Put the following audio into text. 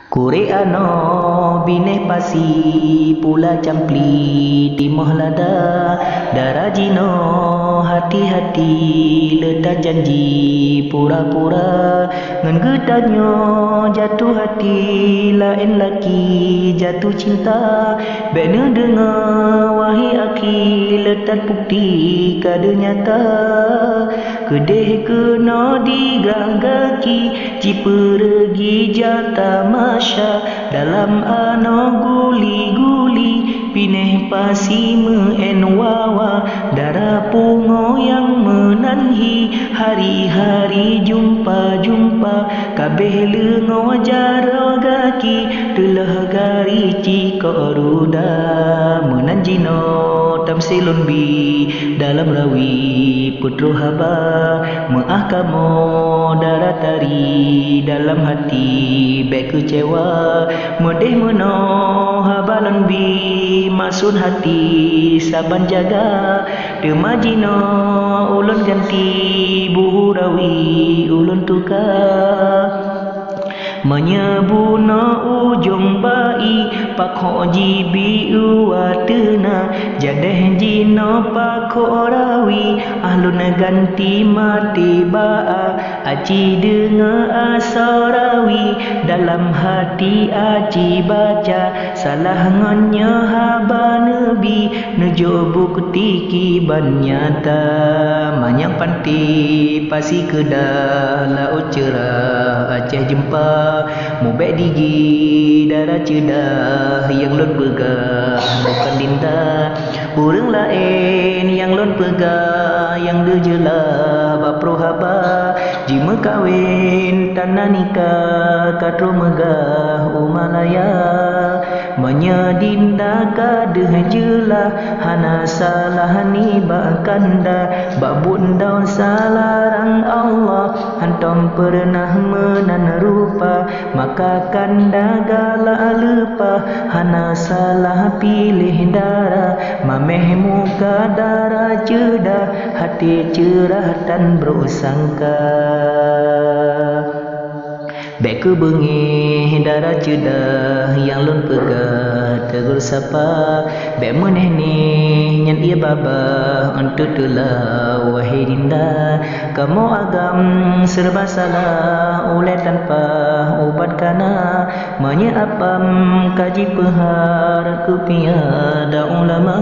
Koreano bineh pasi pula campli timoh lada darajino hati-hati letak janji pura-pura ngan gedanyo jatuh hati lain laki jatuh cinta bena dengar wahai aki letak bukti kada nyata kedeh kena digagaki ji pergi jata masya dalam ano guli-guli pineh pasi meen wawa darah pungo yang menanhi hari-hari jumpa-jumpa kabeh lengo jaro gaki telah gari cikoruda menanjino tamsilun bi dalam rawi putro haba maahkamo daratari dalam hati bek kecewa medeh meno habalan bi masun hati saban jaga demajino ulun ganti buhurawi ulun tukar menyebuna ujung bai pakho jibi uatena jadeh jino pakho rawi ahlun ganti mati baa aci dengar asarawi dalam hati aci baca salah nganya haba nabi nejo bukti kiban nyata manyak panti pasi kedah laut cerah Aceh jempa mubek digi darah cedah yang lon pegang bukan dinda urang lain yang lon pegang yang dejelah bapro haba jima kawin tanah nikah katro megah umalaya menyadinda kadeh jelah hana salah ni bakanda babun daun salarang Allah hantom pernah menan rupa maka kanda galak lupa hana salah pilih darah mameh muka darah cedah hati cerah dan bersangka bek ke bengi darah cedah yang lon pegat tegur sapa bek meneh ni nyan ia baba untuk telah wahai dinda kamu agam serba salah oleh tanpa ubat kana menyeapam kaji pehar kepiada ulama